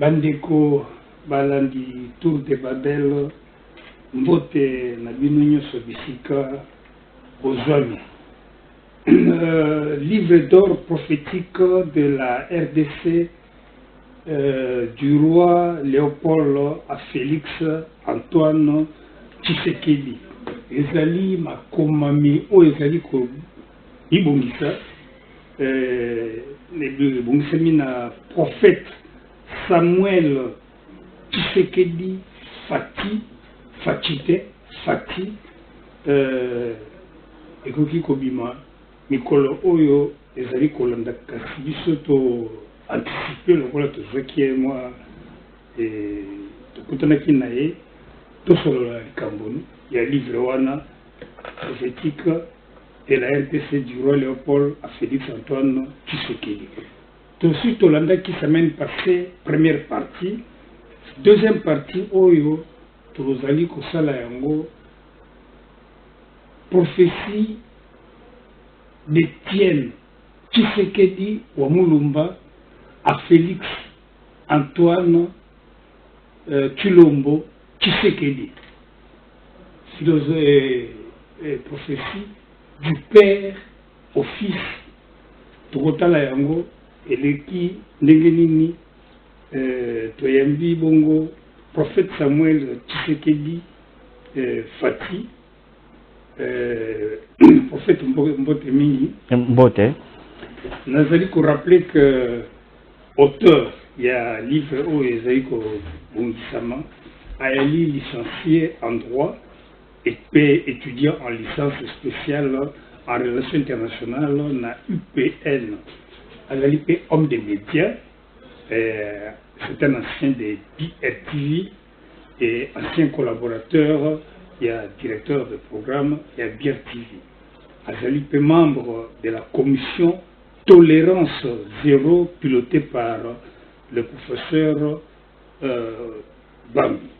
Bandeko balandi Tour de Babel mbote na bino nyonso bisika ozwami. Livre d'or prophétique de la RDC du roi Léopold à Félix Antoine Tshisekedi. Ezali makomami o ezali ko ibongisa ebongisami na prophète Samuel Tshisekedi Fati ekoki kobima mikolo oyo ezali kolanda kasi biso to anticiper lokola tozwaki ye mwa tokutanaki na ye tosolola likambo ya livre wana prophétique de la RDC du roi Léopold à Félix Antoine Tshisekedi. Ensuite tolandaki semaine passée première partie, deuxième partie oyo tozali kosala yango prophétie d'Étienne Tshisekedi wa Mulumba à Félix Antoine Tshilombo Tshisekedi. Prophétie du père au fils. Tokotala yango eleki ndenge nini toyambi bongo prophète Samuel Tshisekedi Fati prophète Mbote Mingi Mbote. Nazali ko rappeler que auteur il y a livre où ezali ko bongisama ayali licencié en droit et étudiant en licence spéciale en relations internationales na UPN. Azali pe homme de médias, c'est un ancien de BRTV et ancien collaborateur, il y a directeur de programme, il y a BRTV. Azali pe membre de la commission Tolérance Zéro pilotée par le professeur Bambi.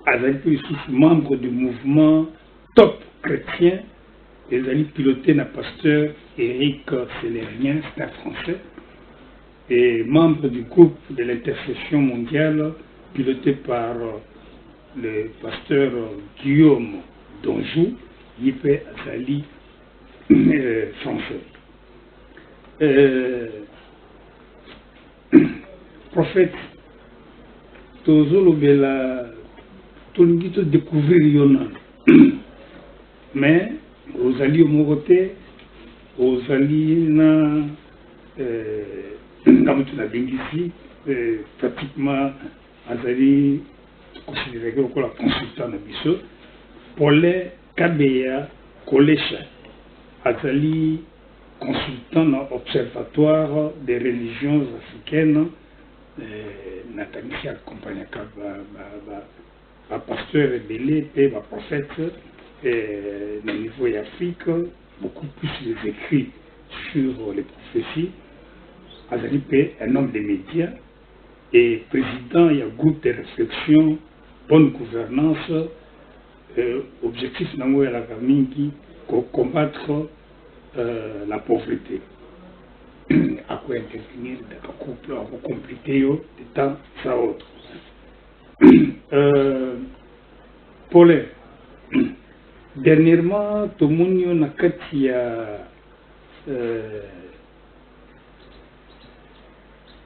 Azali pe aussi membre du mouvement Top Chrétien. Azali piloté na pasteur Eric Célérien, c'est un français, et membre du groupe de l'intercession mondiale piloté par le pasteur Guillaume Donjou, Yipé Azali français. Prophète Tozolo Bela Tolingito découvrir Yona, mais Rosalie au Moroté, Rosalie na Bengisi, pratiquement Azali considéré comme la consultant de Bissot, Paulé Kabeya Kolecha, Azali consultant dans l'Observatoire des religions africaines, Nathalie accompagne un pasteur rebellé et un prophète. Au niveau d'Afrique, beaucoup plus les écrits sur les prophéties. Azali P, un homme des médias et président, il y a un groupe de réflexion, bonne gouvernance, objectif nango ya la famille pour combattre la pauvreté. À quoi intervenir dans le couple, à quoi compliquer de temps à autre. Paul, dernièrement, tout le monde a kati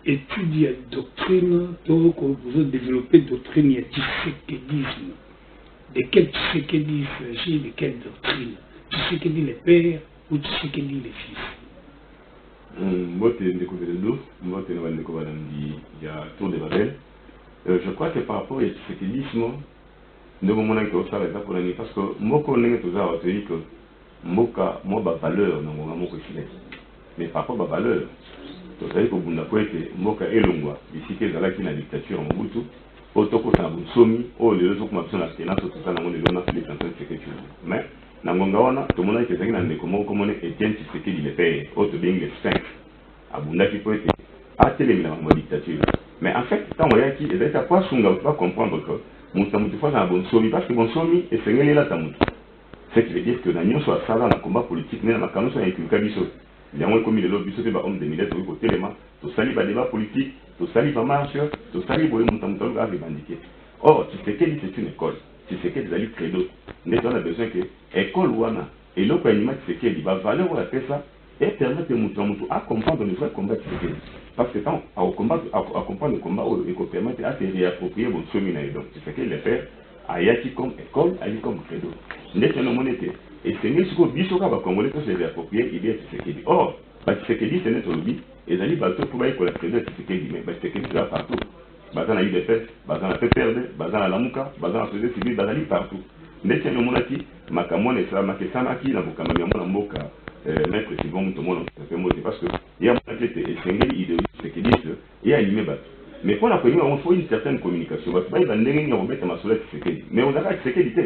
étude la doctrine, tout vous avez développé doctrine du Tshisekedisme. De quel Tshisekedisme s'agit, de quelle doctrine? Tshisekedi le père ou Tshisekedi le fils? Moi, je découvert le dos, moi, je découvert il y a Tour de Babel. Je crois que par rapport au Tshisekedisme, nous avons dit que ça va être parce que moi, je connais tout ça, je dis que moi, ma valeur, mais par rapport à ma valeur, tu sais que vous n'avez pas été, moi, je longwa, ici, que la dictature en Mobutu, autant que ça vous sommi, oh, les autres comme la tenance, tout ça, dans le monde, les personnes, c'est quelque chose. Mais, dans le monde, tout le monde qui est dans le comment on est Étienne Tshisekedi le père, autre bien les 5, à Bunda qui peut être, à télé, la dictature. Mais en fait, quand on est ici, il pas pas comprendre que mon tamutu face à bon somi, parce que bon somi est seigneur là tamutu. Ce qui veut dire que nous sommes à ça dans le combat politique, mais dans la canon soit inculqué biso. yango comme le lobby ce que ba homme de militaire au côté élément to sali ba débat politique to sali ba marche to sali boye montamutalo ga revendiquer. Or Tshisekedi c'est une école Tshisekedi ezali credo nde on a besoin que école wana et l'autre animal Tshisekedi va valeur la pesa et permettre mutu à comprendre le vrai combat Tshisekedi parce que quand à comprendre le combat il faut permettre à se réapproprier mon chemin donc Tshisekedi le faire ayaki comme école ayaki comme credo nde on a monité et c'est mieux que biso ka ba congolais que se réapproprier il est Tshisekedi. Or ba Tshisekedi c'est notre lobby et ezali bato pour ba ko la credo Tshisekedi mais ba Tshisekedi là partout bazana UDPS bazana PPRD bazana Lamuka bazana société civile bazali partout ndeti no monaki makamone ça makesana ki na bokama ya mona mboka maître Sibon to mona parce que il y a monaki et sengeli idéologie Tshisekedi et animé bato mais pour la première on faut une certaine communication parce que ba ndenge ni obeta masolo Tshisekedi mais on a Tshisekedi te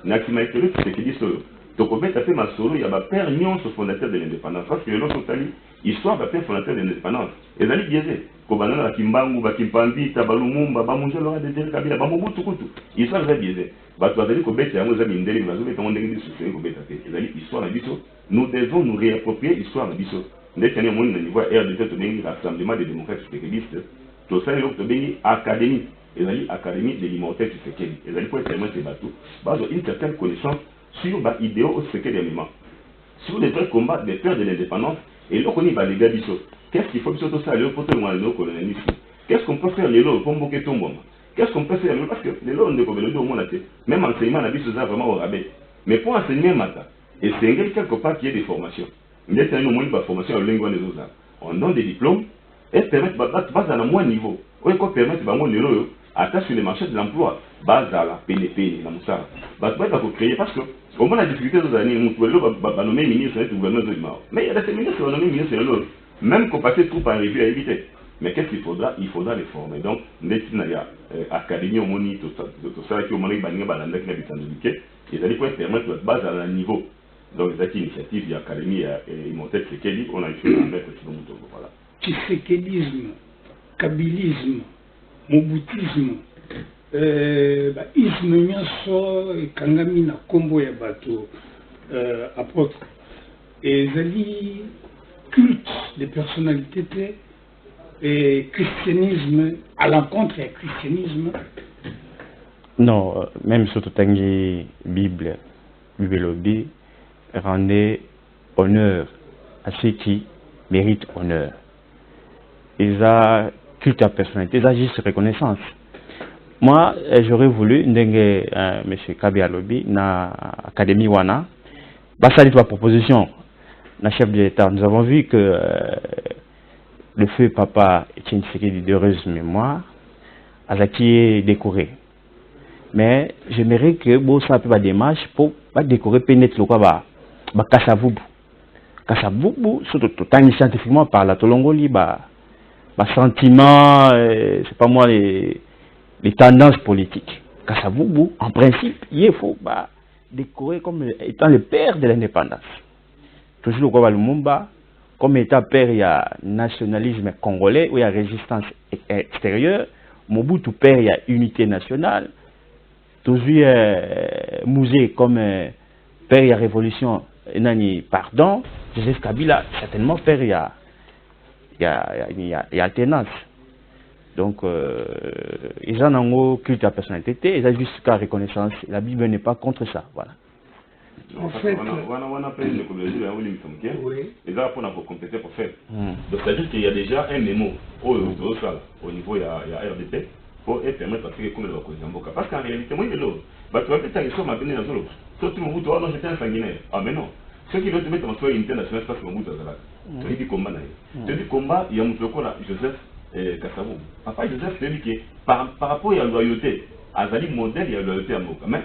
na ki maître Tshisekedi solo tokobeta pe masolo ya ba père nyonso fondateur de l'indépendance parce que le lot totali histoire ba père fondateur de l'indépendance ezali biaisé ko banana la kimbangu ba kimpandi tabalumumba ba munjelo de del kabila ba mobutu kutu histoire za biaisé ba toazali ko beta yango za mindele bazo beta ndenge ni succès ko beta te ezali histoire na biso nous devons nous réapproprier histoire na biso ndetse ne mon niveau RDC to bengi rassemblement des démocrates tshisekidistes to sali lo to bengi académie ezali académie de l'immortel Tshisekedi ezali ko permettre bato bazo une certaine connaissance sur les idéaux au Tshisekedi élément sur les vrais combats des pères de l'indépendance et là on y va les gars biso qu'est-ce qu'il faut surtout ça le poteau moi le colonialisme qu'est-ce qu'on peut faire les lots pour mboke tombo qu'est-ce qu'on peut faire parce que les lots on est comme le dos mon até même enseignement na biso ça vraiment au rabais mais pour enseigner mata et c'est quelque part qu'il y ait des formations il y a une moins de formation en langue des autres on donne des diplômes et permettre bas à un moins niveau ou quoi permettre bah mon les lots attache sur les marchés de l'emploi base à la PNP la moussa bah pour créer parce que au moins la difficulté des années nous pouvons le nommer ministre du gouvernement de Mao mais il y a des ministres qui sont nommés ministres de l'autre même qu'on passe tout par revue à éviter mais qu'est-ce qu'il faudra les former donc ndeti ya académie au moni tout ça qui au moni banga balanda qui habite en Afrique et ça pour permettre base à la niveau donc cette initiative de l'académie et monter Tshisekedi on a eu un mettre sur le moto voilà Tshisekedisme kabilisme mobutisme isme nyonso ekangami na kombo ya bato apôtre ezali culte de personnalité et christianisme à l'encontre du christianisme. Non, même sur toute une Bible lobby rendait honneur à ceux qui méritent honneur. Ils ont culte à personnalité, ils ont juste reconnaissance. Moi, j'aurais voulu, M. Kabila Lobby, na Académie Wana, basali trois propositions, na chef de l'État. Nous avons vu que le feu papa Etienne Tshisekedi d'heureuse mémoire, Azaki est décoré. Mais j'aimerais que Bossa ait une démarche pour décorer peut-être le quoi Kassavubu. Kassavubu, surtout scientifiquement par la Tolongoli, sentiment, c'est pas moi les tendances politiques. Kassavubu, en principe, il faut décorer comme étant le père de l'indépendance. Toujours le quoi Lumumba, comme étant père, il y a nationalisme congolais, où il y a résistance extérieure. Mobutu père, il y a unité nationale. Toujours Mouzé comme père, il y a révolution, nani pardon. Joseph Kabila, certainement père, il y a alternance. Donc, ils ont un culte à personnalité, ils ont juste qu'à reconnaissance. La Bible n'est pas contre ça. Voilà. En fait, on appelle le communauté de les gens pour compléter pour faire. Donc, c'est-à-dire qu'il y a déjà un mémo au niveau de la RDP pour permettre à ce que le Kozamboka. Parce qu'en réalité, moi, il est là. Tu vas peut-être qu'ils sont abonnés dans l'autre. Toi, tu me dis, non, j'étais un sanguinaire. Ah, mais non. Ceux qui veulent te mettre en soi unité nationale, c'est parce que mon bout de la tu dis combat. Tu dis combat, il y a mon Joseph Kassabou. Papa Joseph, c'est lui qui, par rapport à la loyauté, Azali modèle, il y a la loyauté à Moka. Mais,